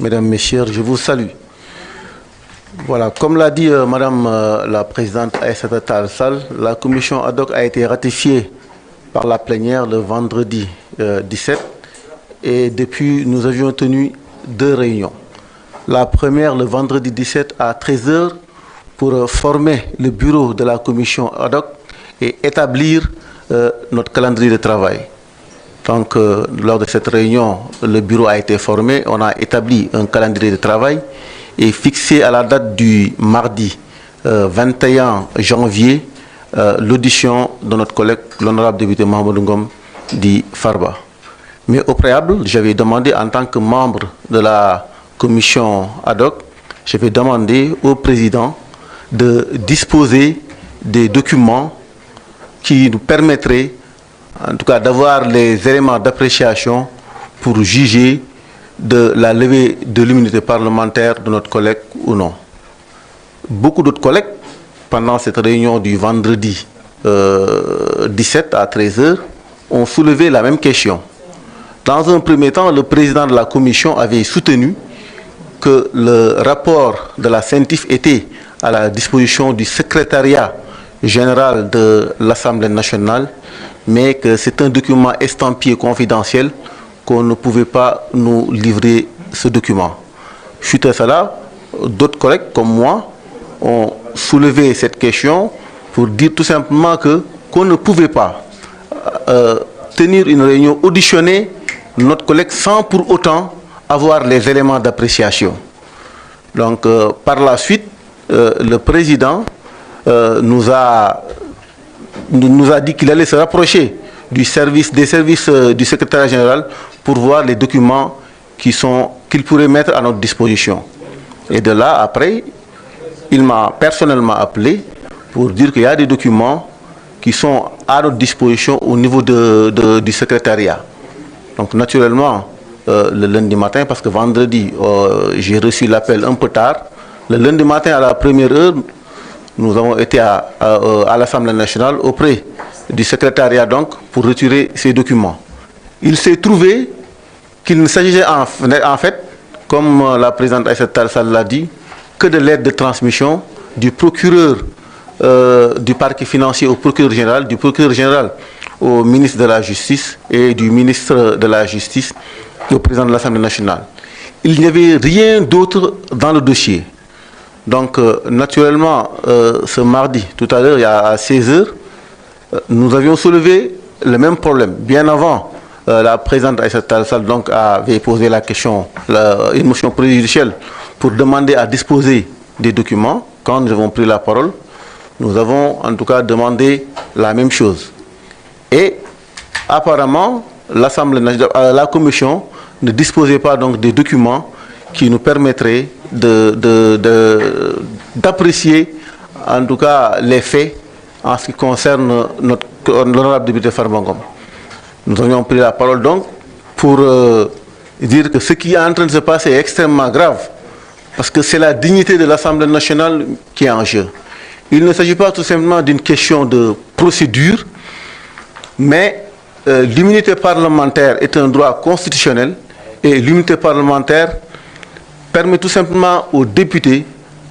Mesdames, Messieurs, je vous salue. Voilà, comme l'a dit Madame la Présidente Aïssata Tall Sall, la commission ad hoc a été ratifiée par la plénière le vendredi 17 et depuis nous avions tenu 2 réunions. La première le vendredi 17 à 13 h pour former le bureau de la commission ad hoc et établir notre calendrier de travail. Donc, lors de cette réunion, le bureau a été formé, on a établi un calendrier de travail et fixé à la date du mardi 21 janvier l'audition de notre collègue, l'honorable député Mahamadou Ngom dit Farba. Mais au préalable, j'avais demandé en tant que membre de la commission ad hoc, j'avais demandé au président de disposer des documents qui nous permettraient en tout cas d'avoir les éléments d'appréciation pour juger de la levée de l'immunité parlementaire de notre collègue ou non. Beaucoup d'autres collègues, pendant cette réunion du vendredi 17 à 13 h, ont soulevé la même question. Dans un premier temps, le président de la commission avait soutenu que le rapport de la CENTIF était à la disposition du secrétariat général de l'Assemblée nationale, mais que c'est un document estampillé confidentiel qu'on ne pouvait pas nous livrer ce document. Suite à cela, d'autres collègues comme moi ont soulevé cette question pour dire tout simplement qu'on ne pouvait pas tenir une réunion, auditionner notre collègue sans pour autant avoir les éléments d'appréciation. Donc par la suite, le président nous a dit qu'il allait se rapprocher des services du secrétaire général pour voir les documents qu'il pourrait mettre à notre disposition. Et de là, après, il m'a personnellement appelé pour dire qu'il y a des documents qui sont à notre disposition au niveau du secrétariat. Donc naturellement, le lundi matin, parce que vendredi, j'ai reçu l'appel un peu tard, le lundi matin à la première heure, nous avons été à l'Assemblée nationale auprès du secrétariat donc pour retirer ces documents. Il s'est trouvé qu'il ne s'agissait en fait, comme la présidente Aïssata Tall Sall l'a dit, que de l'aide de transmission du procureur du parquet financier au procureur général, du procureur général au ministre de la Justice et du ministre de la Justice au président de l'Assemblée nationale. Il n'y avait rien d'autre dans le dossier. Donc, naturellement, ce mardi, tout à l'heure, il y a à 16 h, nous avions soulevé le même problème. Bien avant, la présidente Aïssata Tall Sall donc avait posé la question, une motion préjudicielle pour demander à disposer des documents. Quand nous avons pris la parole, nous avons en tout cas demandé la même chose. Et apparemment, la commission ne disposait pas donc des documents qui nous permettraient d'apprécier en tout cas les faits en ce qui concerne l'honorable député Farba Ngom. Nous avions pris la parole donc pour dire que ce qui est en train de se passer est extrêmement grave parce que c'est la dignité de l'Assemblée nationale qui est en jeu. Il ne s'agit pas tout simplement d'une question de procédure, mais l'immunité parlementaire est un droit constitutionnel et l'immunité parlementaire permet tout simplement aux députés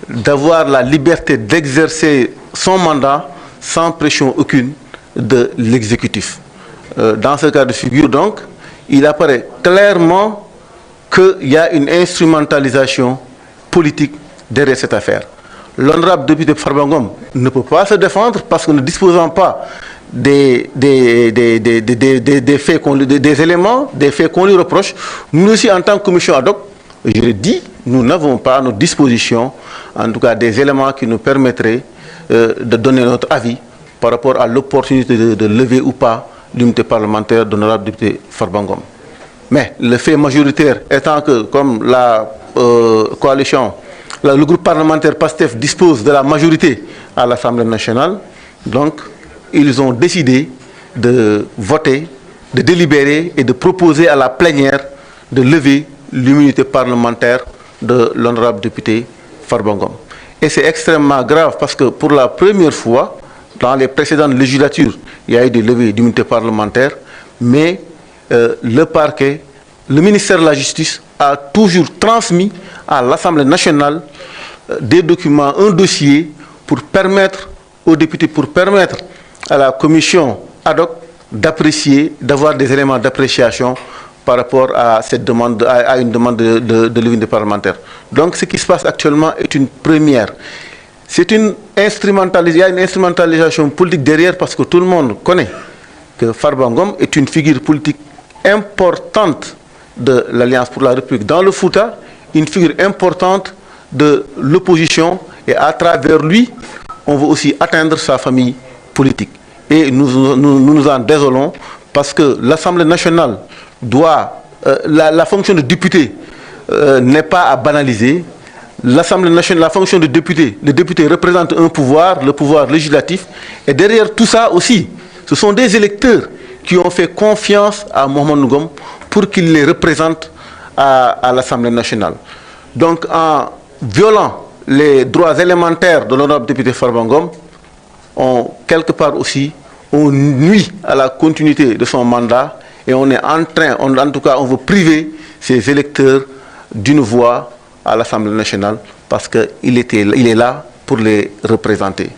d'avoir la liberté d'exercer son mandat sans pression aucune de l'exécutif. Dans ce cas de figure, donc, il apparaît clairement qu'il y a une instrumentalisation politique derrière cette affaire. L'honorable député Farba Ngom ne peut pas se défendre parce que ne disposant pas des éléments, des faits qu'on lui reproche, nous aussi en tant que commission ad hoc, je l'ai dit, nous n'avons pas à notre disposition, en tout cas des éléments qui nous permettraient de donner notre avis par rapport à l'opportunité de lever ou pas l'immunité parlementaire de l'honorable député Farba Ngom. Mais le fait majoritaire étant que, comme la coalition, le groupe parlementaire PASTEF dispose de la majorité à l'Assemblée nationale, donc ils ont décidé de voter, de délibérer et de proposer à la plénière de lever l'immunité parlementaire de l'honorable député Farba Ngom. Et c'est extrêmement grave parce que pour la première fois, dans les précédentes législatures, il y a eu des levées d'immunité parlementaire, mais le parquet le ministère de la Justice a toujours transmis à l'Assemblée nationale des documents, un dossier pour permettre aux députés, pour permettre à la commission ad hoc d'apprécier, d'avoir des éléments d'appréciation par rapport à cette demande, à une demande de l'unité parlementaire. Donc ce qui se passe actuellement est une première. C'est une instrumentalisation, il y a une instrumentalisation politique derrière parce que tout le monde connaît que Farba Ngom est une figure politique importante de l'Alliance pour la République dans le Fouta, une figure importante de l'opposition, et à travers lui, on veut aussi atteindre sa famille politique. Et nous nous en désolons parce que l'Assemblée nationale doit, la fonction de député n'est pas à banaliser. L'Assemblée nationale, la fonction de député, le député représente un pouvoir, le pouvoir législatif, et derrière tout ça aussi, ce sont des électeurs qui ont fait confiance à Mohamed Ngom pour qu'il les représente à l'Assemblée nationale. Donc en violant les droits élémentaires de l'honorable député Farba Ngom, quelque part aussi, on nuit à la continuité de son mandat et on est en train, en tout cas, on veut priver ces électeurs d'une voix à l'Assemblée nationale parce qu'il est là pour les représenter.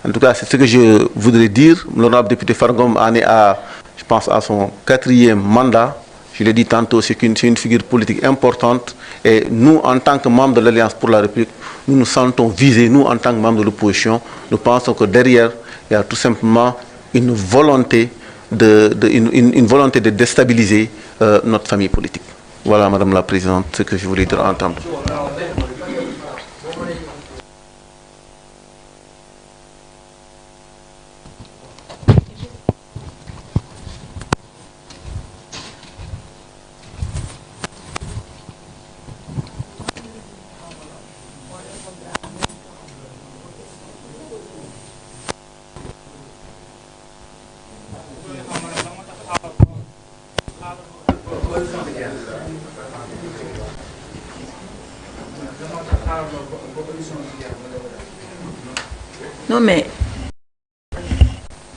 En tout cas, c'est ce que je voudrais dire. L'honorable député Farba Ngom en est à, je pense, à son 4e mandat. Je l'ai dit tantôt, c'est une figure politique importante. Et nous, en tant que membres de l'Alliance pour la République, nous nous sentons visés. Nous, en tant que membres de l'opposition, nous pensons que derrière, il y a tout simplement une volonté une volonté de déstabiliser notre famille politique. Voilà, Madame la Présidente, ce que je voulais dire entendre. Non mais,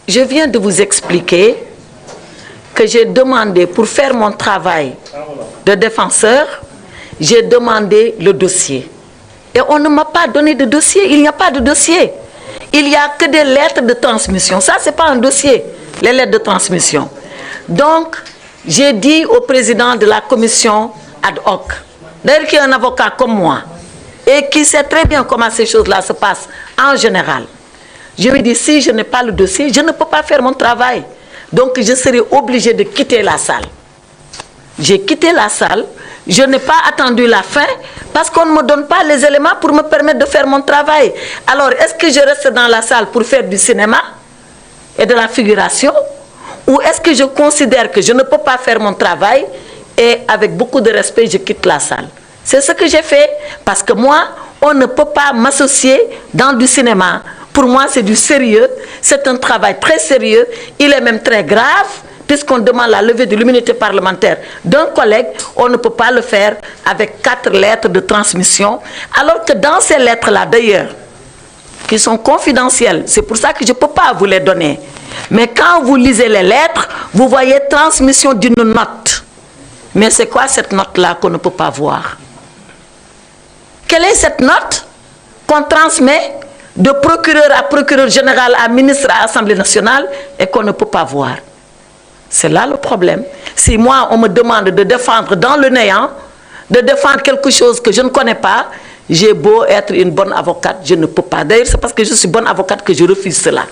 je viens de vous expliquer que j'ai demandé, pour faire mon travail de défenseur, j'ai demandé le dossier. Et on ne m'a pas donné de dossier, il n'y a pas de dossier. Il n'y a que des lettres de transmission. Ça, ce n'est pas un dossier, les lettres de transmission. Donc, j'ai dit au président de la commission ad hoc, d'ailleurs qui est un avocat comme moi, et qui sait très bien comment ces choses-là se passent en général. Je lui ai dit, si je n'ai pas le dossier, je ne peux pas faire mon travail. Donc je serai obligé de quitter la salle. J'ai quitté la salle, je n'ai pas attendu la fin, parce qu'on ne me donne pas les éléments pour me permettre de faire mon travail. Alors, est-ce que je reste dans la salle pour faire du cinéma et de la figuration, ou est-ce que je considère que je ne peux pas faire mon travail et avec beaucoup de respect, je quitte la salle? C'est ce que j'ai fait, parce que moi, on ne peut pas m'associer dans du cinéma. Pour moi, c'est du sérieux, c'est un travail très sérieux, il est même très grave, puisqu'on demande la levée de l'immunité parlementaire d'un collègue, on ne peut pas le faire avec 4 lettres de transmission, alors que dans ces lettres-là, d'ailleurs, qui sont confidentielles, c'est pour ça que je ne peux pas vous les donner. Mais quand vous lisez les lettres, vous voyez transmission d'une note. Mais c'est quoi cette note-là qu'on ne peut pas voir? Quelle est cette note qu'on transmet de procureur à procureur général, à ministre, à Assemblée nationale, et qu'on ne peut pas voir? C'est là le problème. Si moi, on me demande de défendre dans le néant, de défendre quelque chose que je ne connais pas, j'ai beau être une bonne avocate, je ne peux pas. D'ailleurs, c'est parce que je suis bonne avocate que je refuse cela.